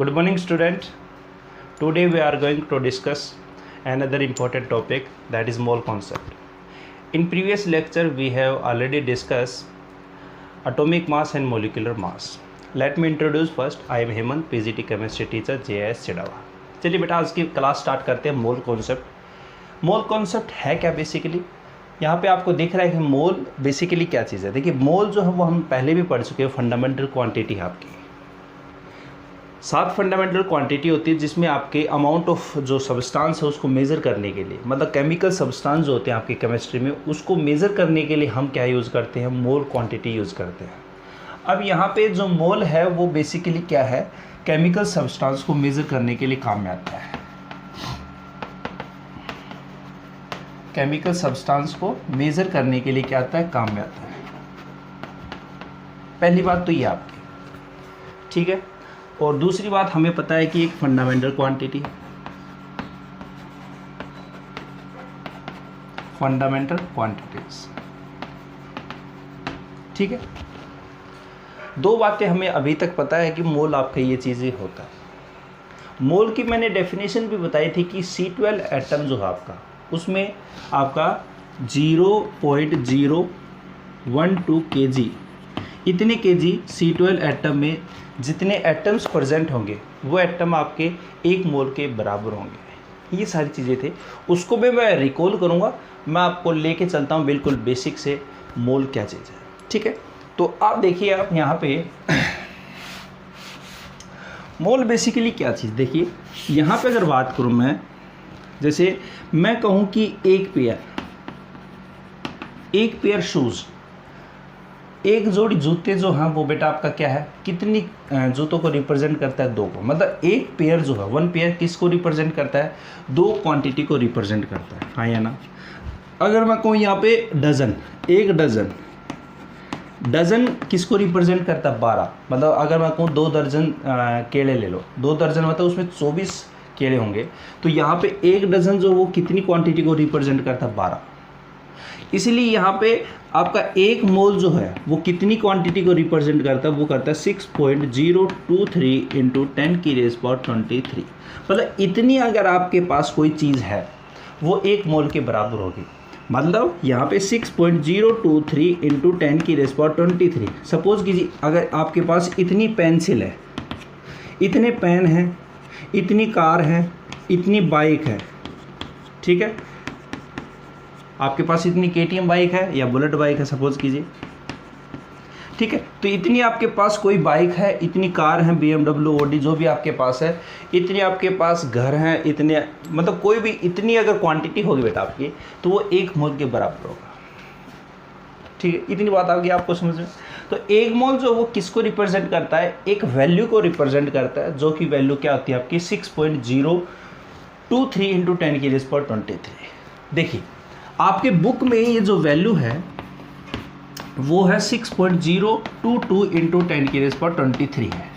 Good morning, student. Today we are going to discuss another important topic, that is mole concept. In previous lecture we have already discussed atomic mass and molecular mass. Let me introduce first. I am Hemant, PGT chemistry teacher, JIS Chirawa. चलिए बेटा आज की class start करते हैं. Mole concept. Mole concept है क्या basically? यहाँ पे आपको दिख रहा है कि मोल बेसिकली क्या चीज़ है. देखिए मोल जो है वो हम पहले भी पढ़ चुके हैं. फंडामेंटल क्वांटिटी है आपकी. 7 फंडामेंटल क्वांटिटी होती है जिसमें आपके अमाउंट ऑफ जो सब्सटेंस है उसको मेज़र करने के लिए, मतलब केमिकल सब्सटेंस जो होते हैं आपकी केमिस्ट्री में, उसको मेज़र करने के लिए हम क्या यूज़ करते हैं? मोल क्वांटिटी यूज़ करते हैं. अब यहाँ पे जो मोल है वो बेसिकली क्या है? केमिकल सब्सटेंस को मेज़र करने के लिए काम में आता है. केमिकल सब्सटेंस को मेज़र करने के लिए क्या आता है? काम में आता है. पहली बात तो ये आपकी, ठीक है. और दूसरी बात हमें पता है कि एक फंडामेंटल क्वांटिटी, फंडामेंटल क्वांटिटीज, ठीक है. दो बातें हमें अभी तक पता है कि मोल आपका ये चीज़ें होता है. मोल की मैंने डेफिनेशन भी बताई थी कि C12 एटम जो है आपका, उसमें आपका 0.012 kg, इतने kg C12 एटम में जितने एटम्स प्रेजेंट होंगे वो एटम आपके 1 मोल के बराबर होंगे. ये सारी चीज़ें थे, उसको भी मैं रिकॉल करूँगा. मैं आपको लेके चलता हूँ बिल्कुल बेसिक से, मोल क्या चीज़ है, ठीक है. तो आप देखिए, आप यहाँ पे मोल बेसिकली क्या चीज़, देखिए यहाँ पे अगर बात करूँ मैं, जैसे मैं कहूँ कि एक पेयर शूज़, एक जोड़ी जूते जो हैं वो बेटा आपका क्या है? कितनी जूतों को रिप्रेजेंट करता है? 2 को. मतलब एक पेयर जो है, 1 पेयर किसको रिप्रेजेंट करता है? 2 क्वांटिटी को रिप्रेजेंट करता है. हाँ या ना? अगर मैं कहूँ यहाँ पे डजन, एक डजन किसको रिप्रेजेंट करता है? 12. मतलब अगर मैं कहूँ 2 दर्जन केले ले लो, 2 दर्जन मतलब उसमें 24 केले होंगे. तो यहाँ पे एक डजन जो वो कितनी क्वांटिटी को रिप्रेजेंट करता है? 12. इसलिए यहाँ पे आपका एक मोल जो है वो कितनी क्वांटिटी को रिप्रेजेंट करता है? वो करता है 6.023 × 10⁻23. मतलब इतनी अगर आपके पास कोई चीज़ है वो 1 मोल के बराबर होगी. मतलब यहाँ पे 6.023 × 10⁻23. सपोज कीजिए अगर आपके पास इतनी पेंसिल है, इतने पेन हैं, इतनी कार है, इतनी बाइक है, ठीक है. आपके पास इतनी KTM बाइक है या बुलेट बाइक है सपोज कीजिए, ठीक है. तो इतनी आपके पास कोई बाइक है, इतनी कार है, BMW, Audi जो भी आपके पास है, इतनी आपके पास घर हैं, इतने, मतलब कोई भी इतनी अगर क्वांटिटी होगी बेटा आपकी, तो वो 1 मोल के बराबर होगा, ठीक है. इतनी बात आ गई आपको समझ में? तो 1 मोल जो वो किसको रिप्रेजेंट करता है? एक वैल्यू को रिप्रेजेंट करता है, जो कि वैल्यू क्या होती है आपकी? 6.023 × 10⁻23. देखिए आपके बुक में ये जो वैल्यू है वो है 6.022 × 10⁻23 है.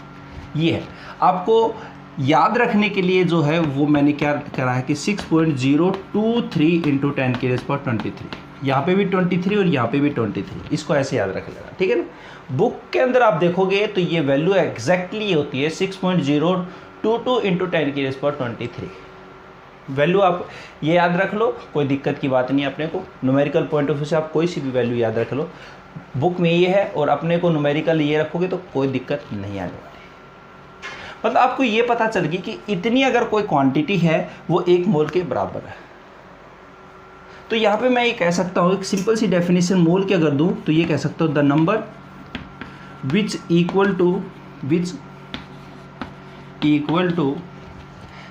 ये है. आपको याद रखने के लिए जो है वो मैंने क्या करा है कि 6.023 × 10⁻23. यहाँ पे भी 23 और यहाँ पे भी 23. इसको ऐसे याद रख लेना, ठीक है ना. बुक के अंदर आप देखोगे तो ये वैल्यू एग्जैक्टली होती है 6.022 × 10⁻23. वैल्यू आप ये याद रख लो, कोई दिक्कत की बात नहीं है. अपने को न्यूमेरिकल पॉइंट ऑफ व्यू से आप कोई सी भी वैल्यू याद रख लो. बुक में ये है और अपने को न्यूमेरिकल ये रखोगे तो कोई दिक्कत नहीं आने वाली. मतलब आपको ये पता चल गई कि इतनी अगर कोई क्वांटिटी है वो 1 मोल के बराबर है. तो यहाँ पे मैं ये कह सकता हूँ, एक सिंपल सी डेफिनेशन मोल की अगर दूँ तो ये कह सकता हूँ, the number which equal to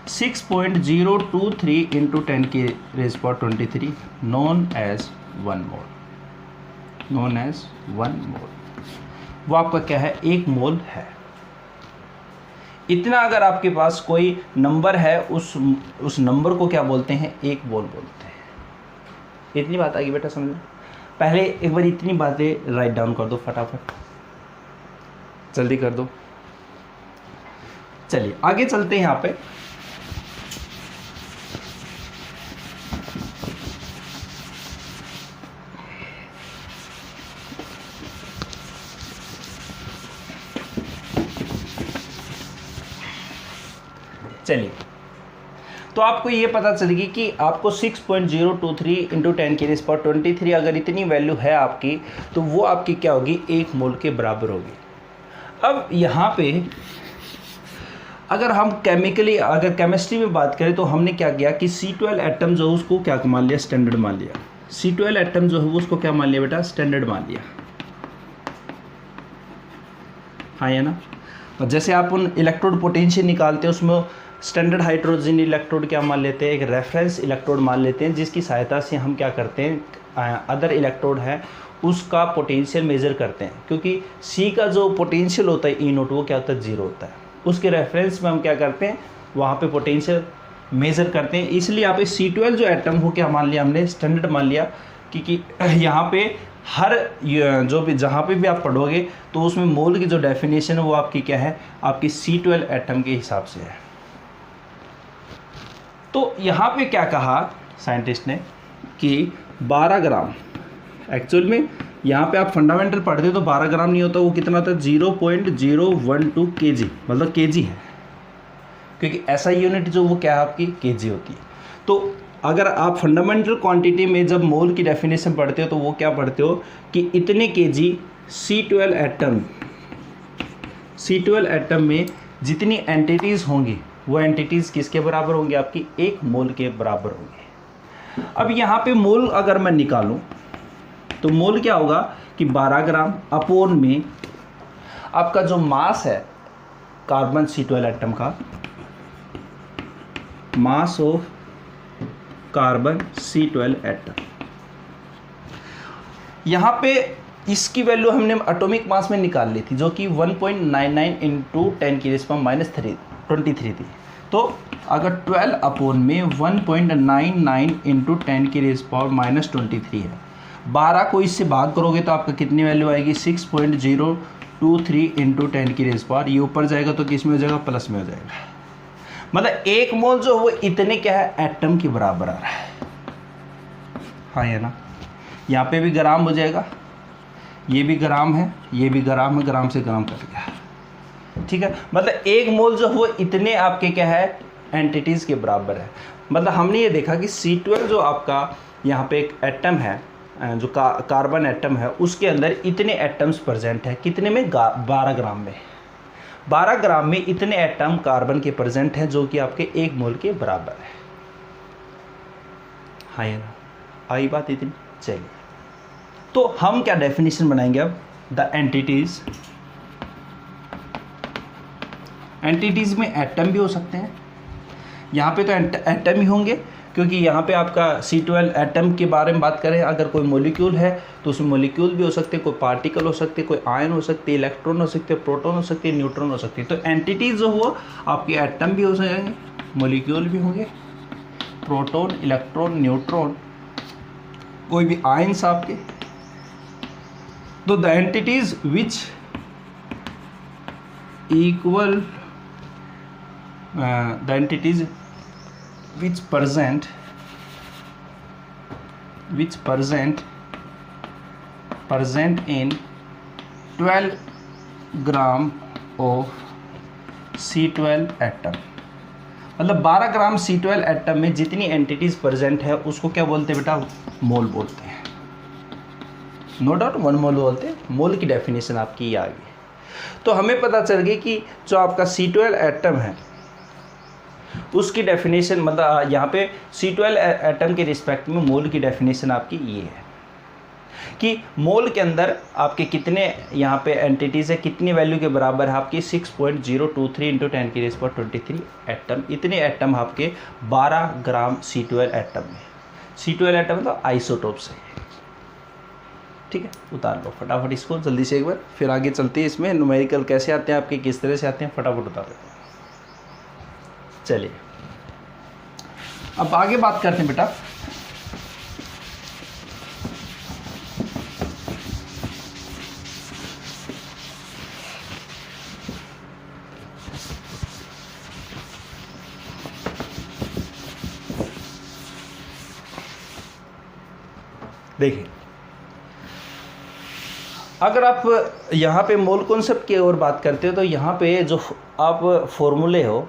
6.023 × 10⁻23 known as 1 मोल. वो आपका क्या है? 1 मोल है. इतना अगर आपके पास कोई नंबर है, उस नंबर को क्या बोलते हैं? 1 मोल बोलते हैं. इतनी बात आएगी बेटा समझ में? पहले एक बार इतनी बातें राइट डाउन कर दो फटाफट, जल्दी कर दो. चलिए आगे चलते हैं. यहाँ पे चलिए, तो आपको ये पता चलेगी कि आपको 6.023 इंटू 10⁻23 अगर इतनी वैल्यू है आपकी, तो वो आपकी क्या होगी, 1 मोल के बराबर होगी। अब यहाँ पे अगर हम अगर केमिस्ट्री में बात करें तो हमने क्या किया कि C12 एटम जो है उसको क्या मान लिया, स्टैंडर्ड मान लिया। C12 एटम जो है वो उसको क्या मान लिया बेटा, स्टैंडर्ड मान लिया। हाँ है ना। और जैसे आप उन इलेक्ट्रोड पोटेंशियल निकालते हैं उसमें स्टैंडर्ड हाइड्रोजन इलेक्ट्रोड क्या मान लेते हैं, एक रेफरेंस इलेक्ट्रोड मान लेते हैं, जिसकी सहायता से हम क्या करते हैं, अदर इलेक्ट्रोड है उसका पोटेंशियल मेज़र करते हैं, क्योंकि C का जो पोटेंशियल होता है E0 वो क्या होता है, 0 होता है। उसके रेफरेंस में हम क्या करते हैं, वहाँ पे पोटेंशियल मेज़र करते हैं। इसलिए यहाँ पे C12 जो एटम हो क्या मान लिया हमने, स्टैंडर्ड मान लिया, क्योंकि यहाँ पे हर जो भी जहाँ पे भी आप पढ़ोगे तो उसमें मोल की जो डेफिनेशन है वो आपकी क्या है, आपकी C12 एटम के हिसाब से है। तो यहाँ पे क्या कहा साइंटिस्ट ने कि 12 ग्राम, एक्चुअल में यहाँ पे आप फंडामेंटल पढ़ते हो तो 12 ग्राम नहीं होता, वो कितना होता है, 0.012 kg, मतलब kg है, क्योंकि ऐसा यूनिट जो वो क्या है आपकी kg होती है। तो अगर आप फंडामेंटल क्वांटिटी में जब मोल की डेफिनेशन पढ़ते हो तो वो क्या पढ़ते हो कि इतने kg C12 एटम में जितनी एंटिटीज़ होंगी वो एंटिटीज़ किसके बराबर होंगी, आपकी 1 मोल के बराबर होंगे। अब यहाँ पे मोल अगर मैं निकालूं तो मोल क्या होगा कि 12 ग्राम अपोन में आपका जो मास है कार्बन C12 एटम का, mass of carbon C12 atom, यहाँ पे इसकी वैल्यू हमने एटॉमिक मास में निकाल ली थी जो कि 1.99 इंटू 10⁻23 थी। तो अगर 12 अपोन में 1.99 इंटू 10⁻23 है, 12 को इससे भाग करोगे तो आपका कितनी वैल्यू आएगी, 6.023 इंटू 10⁻, ये ऊपर जाएगा तो किस में हो जाएगा, प्लस में हो जाएगा। मतलब 1 मोल जो वो इतने क्या है, एटम के बराबर आ रहा है। हाँ है ना, यहाँ पे भी ग्राम हो जाएगा, ये भी ग्राम है, ये भी ग्राम है, ग्राम से ग्राम कट गया, ठीक है। मतलब 1 मोल जो वो इतने आपके क्या है, एंटिटीज़ के बराबर है। मतलब हमने ये देखा कि C12 जो आपका यहाँ पे एक एटम है, जो कार्बन एटम है, उसके अंदर इतने एटम्स प्रेजेंट है, कितने में, 12 ग्राम में। 12 ग्राम में इतने एटम कार्बन के प्रेजेंट हैं जो कि आपके 1 मोल के बराबर है। हाँ ये ना, आई बात इतनी। चलिए, तो हम क्या डेफिनेशन बनाएंगे अब, द एंटिटीज़ में एटम भी हो सकते हैं, यहाँ पे तो एटम ही होंगे, क्योंकि यहाँ पे आपका C12 एटम के बारे में बात करें, अगर कोई मॉलिक्यूल है तो उसमें मॉलिक्यूल भी हो सकते हैं, कोई पार्टिकल हो सकते हैं, कोई आयन हो सकते हैं, इलेक्ट्रॉन हो सकते हैं, प्रोटॉन हो सकते हैं, न्यूट्रॉन हो सकते हैं। तो एंटिटीज़ जो हो आपके एटम भी हो जाएंगे, मॉलिक्यूल भी होंगे, प्रोटॉन, इलेक्ट्रॉन, न्यूट्रॉन, कोई भी आयन्स आपके। तो the entities which equal the entities which present in 12 gram of C12 atom, मतलब 12 ग्राम C12 एटम में जितनी एंटिटीज़ प्रेजेंट है उसको क्या बोलते हैं बेटा, मोल बोलते हैं। नो डाउट 1 मोल बोलते हैं। मोल की डेफिनेशन आपकी ये आ गई। तो हमें पता चल गई कि जो आपका C12 एटम है उसकी डेफिनेशन, मतलब यहाँ पे C12 एटम के रिस्पेक्ट में मोल की डेफिनेशन आपकी ये है कि मोल के अंदर आपके कितने यहाँ पे एंटिटीज़ है, कितनी वैल्यू के बराबर है आपकी, 6.023 इंटू 10⁻23 एटम। इतने एटम आपके 12 ग्राम C12 एटम में। C12 एटम मतलब आइसोटोप से, ठीक है। उतार लो फटाफट इसको जल्दी से एक बार, फिर आगे चलते हैं। इसमें न्यूमेरिकल कैसे आते हैं आपके, किस तरह से आते हैं, फटाफट उतार देते हैं। चलिए अब आगे बात करते हैं बेटा। देखिए, अगर आप यहाँ पे मोल कॉन्सेप्ट की ओर बात करते हो तो यहाँ पे जो आप फॉर्मूले हो,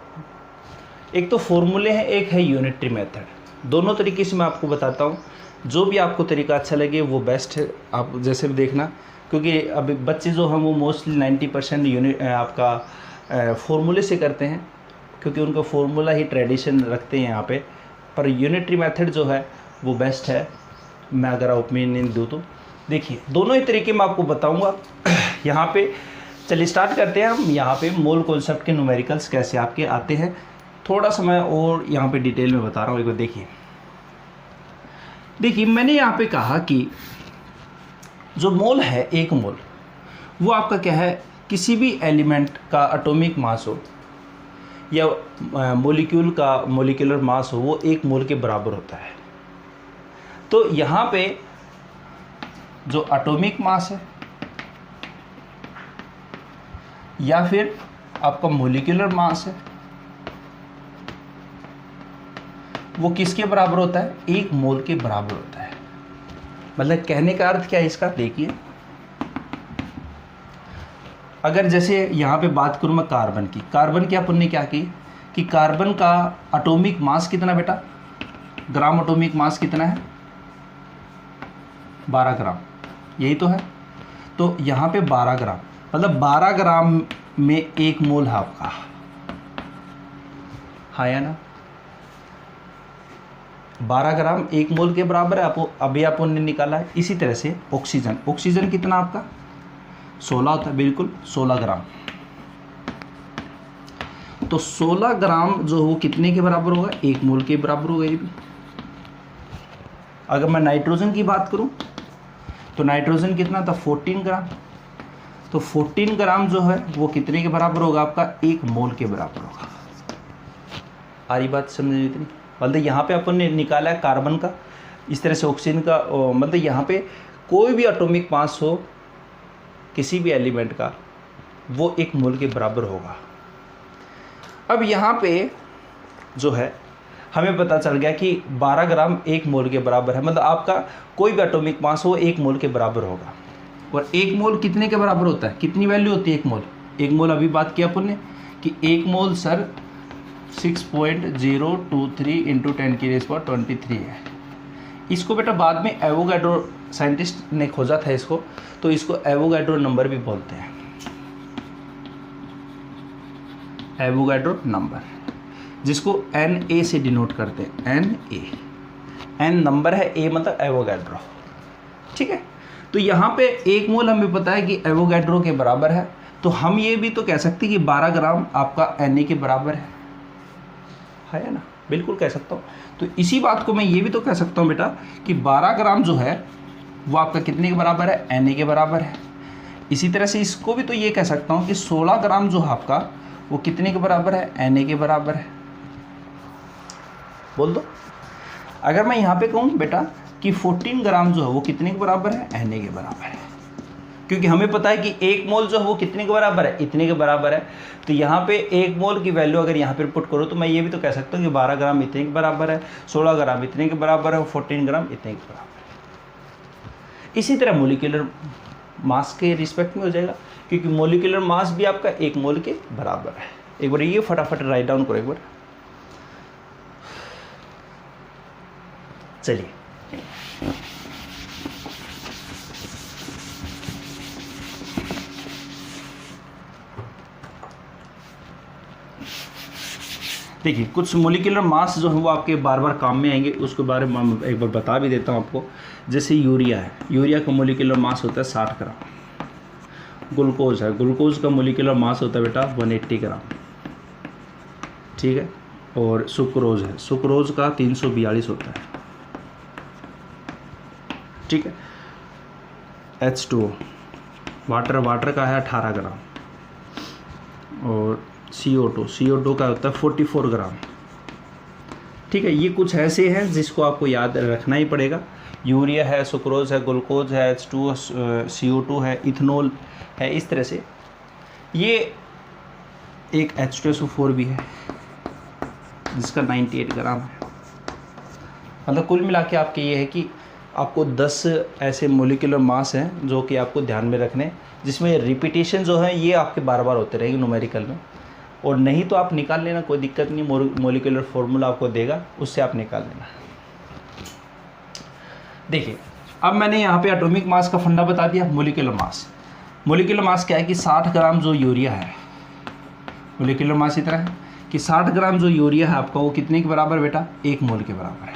एक तो फॉर्मूले हैं, एक है यूनिटरी मेथड। दोनों तरीके से मैं आपको बताता हूँ, जो भी आपको तरीका अच्छा लगे वो बेस्ट है, आप जैसे भी देखना। क्योंकि अभी बच्चे जो हैं वो मोस्टली 90% आपका फॉर्मूले से करते हैं, क्योंकि उनका फॉर्मूला ही ट्रेडिशन रखते हैं यहाँ पे। पर यूनिटरी मेथड जो है वो बेस्ट है, मैं अगर ओपिनियन दूँ तो। देखिए दोनों ही तरीके मैं आपको बताऊँगा। यहाँ पे चलिए स्टार्ट करते हैं हम। यहाँ पे मोल कॉन्सेप्ट के न्यूमेरिकल्स कैसे आपके आते हैं, थोड़ा सा मैं और यहाँ पे डिटेल में बता रहा हूँ। एक बार देखिए मैंने यहाँ पे कहा कि जो मोल है, एक मोल वो आपका क्या है, किसी भी एलिमेंट का एटॉमिक मास हो या मॉलिक्यूल का मॉलिक्यूलर मास हो, वो एक मोल के बराबर होता है। तो यहाँ पे जो एटॉमिक मास है या फिर आपका मॉलिक्यूलर मास है, वो किसके बराबर होता है, एक मोल के बराबर होता है। मतलब कहने का अर्थ क्या है इसका, देखिए अगर जैसे यहाँ पे बात करूँ मैं कार्बन की, कार्बन की अपन ने क्या की कि कार्बन का एटॉमिक मास कितना बेटा, ग्राम एटॉमिक मास कितना है, 12 ग्राम, यही तो है। तो यहाँ पे 12 ग्राम, मतलब 12 ग्राम में एक मोल है आपका, हाँ या ना। 12 ग्राम एक मोल के बराबर है, आपको अभी अपन ने निकाला है। इसी तरह से ऑक्सीजन, ऑक्सीजन कितना आपका 16 होता है, बिल्कुल 16 ग्राम। तो 16 ग्राम जो वो कितने के बराबर होगा, एक मोल के बराबर होगा ये भी। अगर मैं नाइट्रोजन की बात करूं तो नाइट्रोजन कितना था, 14 ग्राम। तो 14 ग्राम जो है वो कितने के बराबर होगा आपका, एक मोल के बराबर होगा। आ रही बात समझ में इतनी। मतलब यहाँ पे अपन ने निकाला है कार्बन का, इस तरह से ऑक्सीजन का, मतलब यहाँ पे कोई भी एटॉमिक मास हो किसी भी एलिमेंट का, वो एक मोल के बराबर होगा। अब यहाँ पे जो है हमें पता चल गया कि 12 ग्राम एक मोल के बराबर है, मतलब आपका कोई भी एटॉमिक मास हो एक मोल के बराबर होगा। और एक मोल कितने के बराबर होता है, कितनी वैल्यू होती है एक मोल, एक मोल अभी बात किया अपन ने कि एक मोल सर 6.023 इंटू 10⁻23 है। इसको बेटा बाद में एवोगाड्रो साइंटिस्ट ने खोजा था इसको, तो इसको एवोगाड्रो नंबर भी बोलते हैं, एवोगाड्रो नंबर, जिसको Na से डिनोट करते हैं, Na, N नंबर है, A मतलब एवोगाड्रो, ठीक है। तो यहाँ पे एक मोल हमें पता है कि एवोगाड्रो के बराबर है, तो हम ये भी तो कह सकते हैं कि 12 ग्राम आपका Na के बराबर है ना, बिल्कुल कह सकता हूँ। तो इसी बात को मैं ये भी तो कह सकता हूँ बेटा कि 12 ग्राम जो है वो आपका कितने के बराबर है, Na के बराबर है। इसी तरह से इसको भी तो ये कह सकता हूँ कि 16 ग्राम जो है आपका वो कितने के बराबर है, Na के बराबर है। बोल दो। अगर मैं यहाँ पे कहूँ बेटा कि 14 ग्राम जो है वो कितने के बराबर है, Na के बराबर है, क्योंकि हमें पता है कि एक मोल जो है वो कितने के बराबर है, इतने के बराबर है। तो यहाँ पे एक मोल की वैल्यू अगर यहाँ पे पुट करो तो मैं ये भी तो कह सकता हूँ कि 12 ग्राम इतने के बराबर है, 16 ग्राम इतने के बराबर है, 14 ग्राम इतने के बराबर है। इसी तरह मोलिकुलर मास के रिस्पेक्ट में हो जाएगा, क्योंकि मोलिकुलर मास भी आपका एक मोल के बराबर है। एक बार ये फटाफट राइट डाउन करो एक बार, चलिए। देखिए कुछ मोलिकुलर मास जो है वो आपके बार बार काम में आएंगे, उसके बारे में मैं एक बार बता भी देता हूँ आपको। जैसे यूरिया है, यूरिया का मोलिकुलर मास होता है 60 ग्राम। ग्लूकोज है, ग्लूकोज का मोलिकुलर मास होता है बेटा 180 ग्राम, ठीक है। और सुक्रोज है, सुक्रोज का 342 होता है, ठीक है। H2O वाटर, वाटर का है 18 ग्राम। और CO2 का होता है 44 ग्राम, ठीक है। ये कुछ ऐसे हैं जिसको आपको याद रखना ही पड़ेगा। यूरिया है, सुक्रोज है, ग्लूकोज है, H2O, CO2 है, इथेनॉल है, इस तरह से। ये एक H2SO4 भी है जिसका 98 ग्राम है। मतलब कुल मिला के आपके ये है कि आपको 10 ऐसे मोलिकुलर मास हैं जो कि आपको ध्यान में रखने, जिसमें रिपीटेशन जो है ये आपके बार बार होते रहेंगे न्यूमेरिकल में। और नहीं तो आप निकाल लेना, कोई दिक्कत नहीं, मोलिकुलर फॉर्मूला आपको देगा, उससे आप निकाल लेना। देखिए अब मैंने यहाँ पे एटॉमिक मास का फंडा बता दिया। मोलिकुलर मास, मोलिकुलर मास क्या है कि 60 ग्राम जो यूरिया है, मोलिकुलर मास इतना है कि 60 ग्राम जो यूरिया है आपका वो कितने के बराबर बेटा, 1 मोल के बराबर है,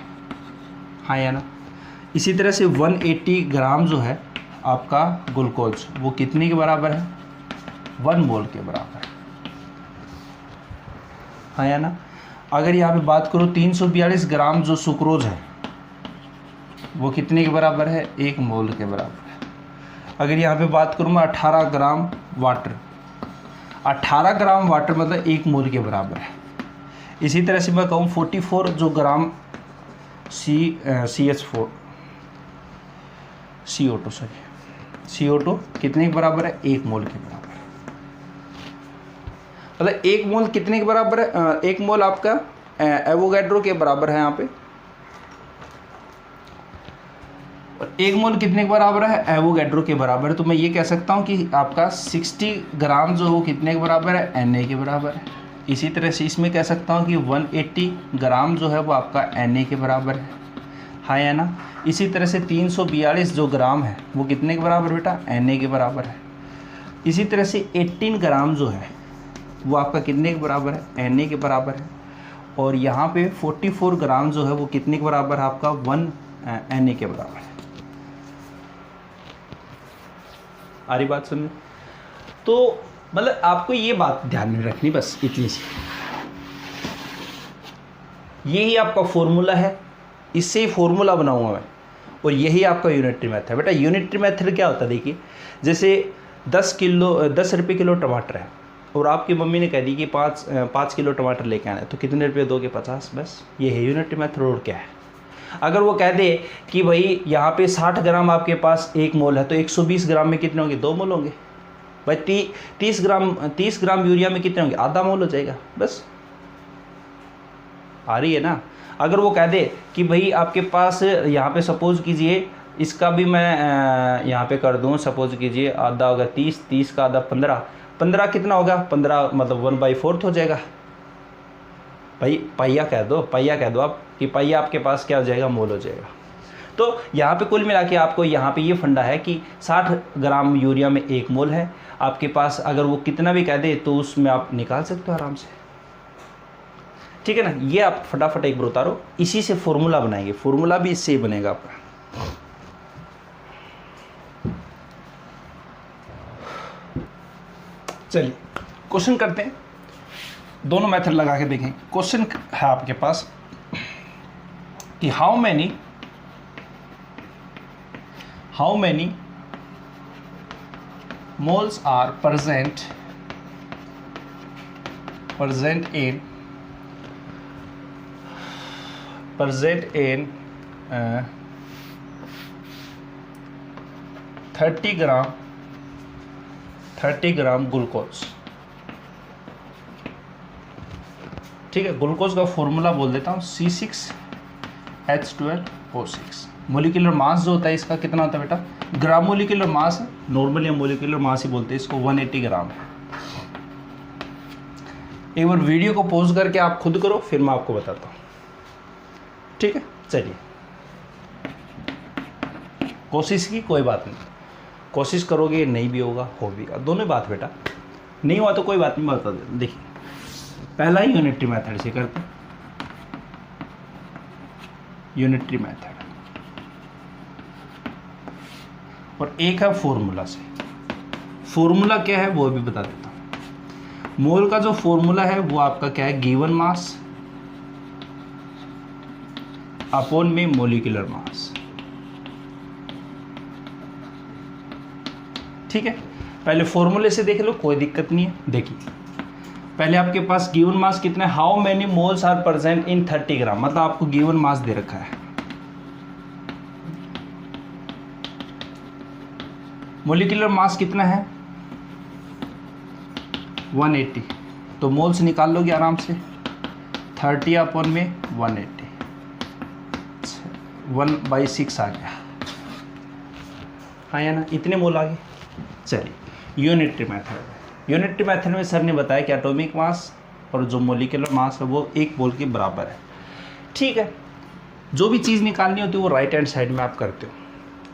हाँ या ना। इसी तरह से 180 ग्राम जो है आपका ग्लूकोज वो कितने के बराबर है, 1 मोल के बराबर है, हाँ या ना। अगर यहाँ पे बात करो 342 ग्राम जो सुक्रोज है वो कितने के बराबर है, 1 मोल के बराबर है। अगर यहाँ पे बात करूँ मैं 18 ग्राम वाटर, 18 ग्राम वाटर मतलब 1 मोल के बराबर है। इसी तरह से मैं कहूँ 44 जो ग्राम CH4 CO2 कितने के बराबर है, 1 मोल के बराबर है। मतलब 1 मोल कितने के बराबर है, 1 मोल आपका एवोगैड्रो के बराबर है यहाँ पे, और 1 मोल कितने के बराबर है, एवोगैड्रो के बराबर है। तो मैं ये कह सकता हूँ कि आपका 60 ग्राम जो वो कितने के बराबर है, Na के बराबर है। इसी तरह से इसमें कह सकता हूँ कि 180 ग्राम जो है वो आपका Na के बराबर है, हाँ या ना। इसी तरह से 342 जो ग्राम है वो कितने के बराबर बेटा, Na के बराबर है। इसी तरह से 18 ग्राम जो है वो आपका कितने के बराबर है, Na के बराबर है। और यहाँ पे 44 ग्राम जो है वो कितने के बराबर है, आपका 1 Na के बराबर है। आ रही बात समझ? तो मतलब आपको ये बात ध्यान में रखनी, बस इतनी सी, यही आपका फॉर्मूला है, इससे ही फॉर्मूला बनाऊंगा मैं, और यही आपका यूनिटरी मेथड है। बेटा यूनिटरी मेथड क्या होता है, देखिए जैसे 10 रुपये किलो टमाटर है और आपकी मम्मी ने कह दी कि 5 किलो टमाटर लेके आना है, तो कितने रुपये दोगे, 50, बस ये है यूनिटरी मेथड। और क्या है, अगर वो कह दे कि भाई यहाँ पे 60 ग्राम आपके पास 1 मोल है तो 120 ग्राम में कितने होंगे, 2 मोल होंगे भाई। 30 ग्राम यूरिया में कितने होंगे, आधा मोल हो जाएगा, बस। आ रही है ना। अगर वो कह दे कि भाई आपके पास यहाँ पे सपोज कीजिए, इसका भी मैं यहाँ पे कर दूँ, सपोज कीजिए आधा होगा 30 का आधा 15 कितना होगा, 15 मतलब 1/4 हो जाएगा भाई। पहिया कह दो आप कि पहिया आपके पास क्या हो जाएगा, मोल हो जाएगा। तो यहाँ पे कुल मिला के आपको यहाँ पे ये फंडा है कि 60 ग्राम यूरिया में 1 मोल है आपके पास। अगर वो कितना भी कह दे तो उसमें आप निकाल सकते हो आराम से, ठीक है ना। ये आप फटाफट एक बार उतारो, इसी से फॉर्मूला बनाएंगे, फॉर्मूला भी इससे ही बनेगा आपका। चलिए क्वेश्चन करते हैं, दोनों मेथड लगा के देखें। क्वेश्चन है आपके पास कि how many moles are present in 30 gram glucose, ठीक है। ग्लूकोज का फॉर्मूला बोल देता हूँ C6H12O6। मोलिकुलर मास जो होता है इसका कितना होता है बेटा, ग्राम मोलिकुलर मास है, नॉर्मली हम मोलिकुलर मास ही बोलते हैं इसको, 180 ग्राम है। एक बार वीडियो को पॉज करके आप खुद करो, फिर मैं आपको बताता हूँ, ठीक है। चलिए कोशिश की, कोई बात नहीं, कोशिश करोगे नहीं भी होगा, हो भी, दोनों बात बेटा। नहीं हुआ तो कोई बात नहीं, बता दे। देखिए पहला ही यूनिटरी मेथड से करते, यूनिटरी मेथड, और एक है फॉर्मूला से। फॉर्मूला क्या है वो भी बता देता हूँ। मोल का जो फॉर्मूला है वो आपका क्या है, गिवन मास अपॉन में मोलिकुलर मास, ठीक है। पहले फॉर्मूले से देख लो, कोई दिक्कत नहीं है। देखिए पहले आपके पास गिवन मास कितना है, how many moles are present in 30 gram, मतलब आपको गिवन मास दे रखा है। मोलिकुलर मास कितना है, 180, तो मोल्स निकाल लोगे आराम से, 30 अपॉन में 180, 1/6 आ गया, हाँ या ना, इतने मोल आ गए। चलिए यूनिटरी मेथड, यूनिटरी मेथड में सर ने बताया कि एटॉमिक मास और जो मोलिकुलर मास है वो 1 मोल के बराबर है। ठीक है, जो भी चीज़ निकालनी होती है वो राइट हैंड साइड में आप करते हो।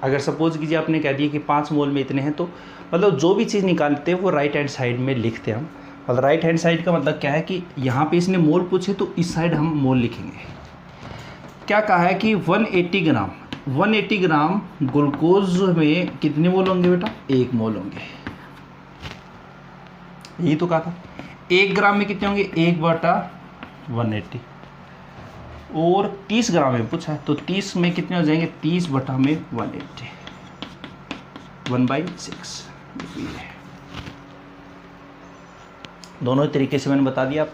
अगर सपोज कीजिए आपने कह दिया कि 5 मोल में इतने हैं, तो मतलब जो भी चीज़ निकालते हैं वो राइट हैंड साइड में लिखते हैं हम। मतलब राइट हैंड साइड का मतलब क्या है कि यहाँ पे इसने मोल पूछे तो इस साइड हम मोल लिखेंगे। क्या कहा है कि 180 ग्राम ग्लूकोज में कितने मोल होंगे बेटा? 1 मोल होंगे। यही तो कहा था। 1 ग्राम में कितने होंगे? 1/180। और 30 ग्राम में पूछा है तो 30 में कितने हो जाएंगे? 30/180, 1/6। दोनों तरीके से मैंने बता दिया आप।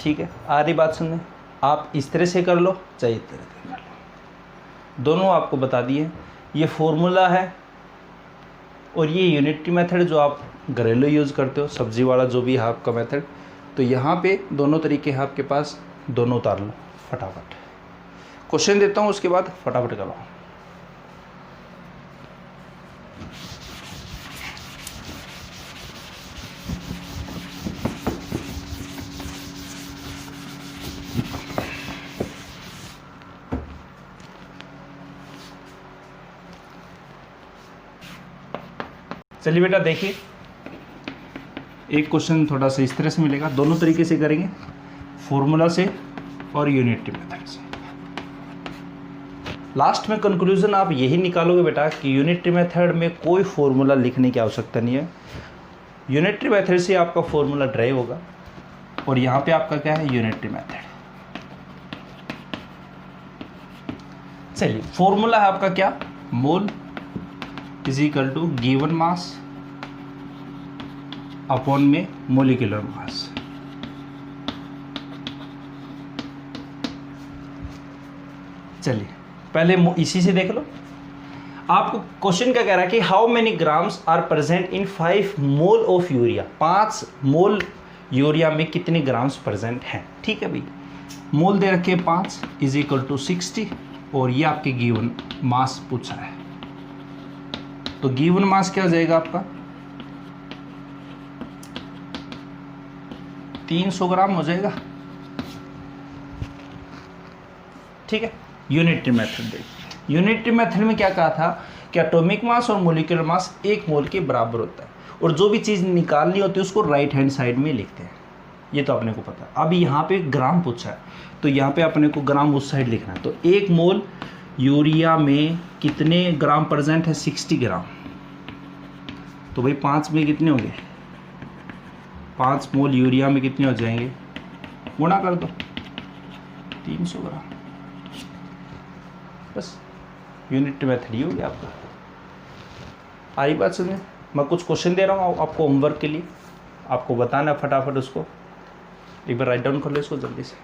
ठीक है, आधी बात सुनने, आप इस तरह से कर लो चाहे इस तरह से कर लो, दोनों आपको बता दिए। ये फॉर्मूला है और ये यूनिटरी मेथड जो आप घरेलू यूज़ करते हो, सब्जी वाला जो भी है आपका मेथड, तो यहाँ पे दोनों तरीके हैं आपके पास, दोनों उतार लो फटाफट। क्वेश्चन देता हूँ उसके बाद फटाफट करवाओ। चलिए बेटा देखिए, एक क्वेश्चन थोड़ा सा इस तरह से मिलेगा, दोनों तरीके से करेंगे, फॉर्मूला से और यूनिटरी मेथड से। लास्ट में कंक्लूजन आप यही निकालोगे बेटा कि यूनिटरी मेथड में कोई फॉर्मूला लिखने की आवश्यकता नहीं है। यूनिटरी मेथड से आपका फॉर्मूला ड्राइव होगा और यहाँ पे आपका क्या है? Unitary method. चलिए, फॉर्मूला है आपका क्या? Mole is equal to given mass upon में मोलिकुलर मास। चलिए पहले इसी से देख लो। आपको क्वेश्चन क्या कह रहा है कि how many grams are present in 5 mole of urea. 5 mole urea में कितने ग्राम्स प्रेजेंट हैं? ठीक है भाई, मोल दे रखे 5 इज इक्वल टू 60 और ये आपके गिवन मास पूछा है। तो गिवन मास क्या हो जाएगा आपका? 300 ग्राम हो जाएगा। ठीक है, यूनिटरी मेथड देखिए। यूनिटरी मेथड में क्या कहा था कि एटॉमिक मास और मोलिकुलर मास 1 मोल के बराबर होता है और जो भी चीज़ निकालनी होती है उसको राइट हैंड साइड में लिखते हैं। ये तो अपने को पता है। अब यहाँ पे ग्राम पूछा है तो यहाँ पे अपने को ग्राम उस साइड लिखना है। तो 1 मोल यूरिया में कितने ग्राम प्रेजेंट है? 60 ग्राम। तो भाई 5 में कितने होंगे? 5 मोल यूरिया में कितने हो जाएंगे? गुणा कर दो, 300 ग्राम। बस यूनिट मेथड ही हो गया आपका। आई बात सुनिए, मैं कुछ क्वेश्चन दे रहा हूँ आपको होमवर्क के लिए, आपको बताना है फटाफट उसको। एक बार राइट डाउन कर लो इसको जल्दी से।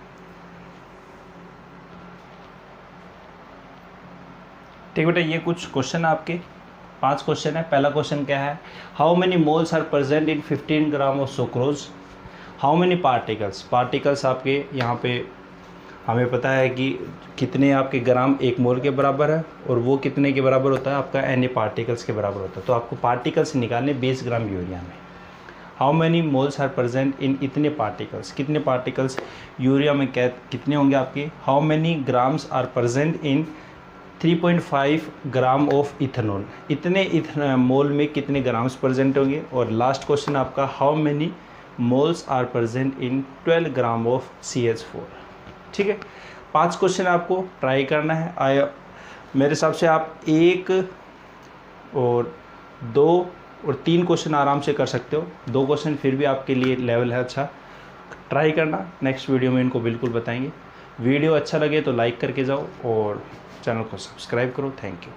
ठीक बेटा, ये कुछ क्वेश्चन है आपके, 5 क्वेश्चन है। पहला क्वेश्चन क्या है? How many moles are present in 15 gram of sucrose. How many particles. Particles आपके यहाँ पे हमें पता है कि कितने आपके ग्राम 1 मोल के बराबर है और वो कितने के बराबर होता है? आपका एन पार्टिकल्स के बराबर होता है। तो आपको पार्टिकल्स निकालने 20 ग्राम यूरिया में। How many moles are present in इतने पार्टिकल्स। कितने पार्टिकल्स यूरिया में कितने होंगे आपके? How many grams are present in 3.5 gram of ethanol. इतने मोल में कितने ग्राम्स प्रेजेंट होंगे? और लास्ट क्वेश्चन आपका, how many moles are present in 12 gram of CH4। ठीक है, 5 क्वेश्चन आपको ट्राई करना है। मेरे हिसाब से आप 1 और 2 और 3 क्वेश्चन आराम से कर सकते हो। 2 क्वेश्चन फिर भी आपके लिए लेवल है अच्छा, ट्राई करना। नेक्स्ट वीडियो में इनको बिल्कुल बताएंगे। वीडियो अच्छा लगे तो लाइक करके जाओ और चैनल को सब्सक्राइब करो। Thank you.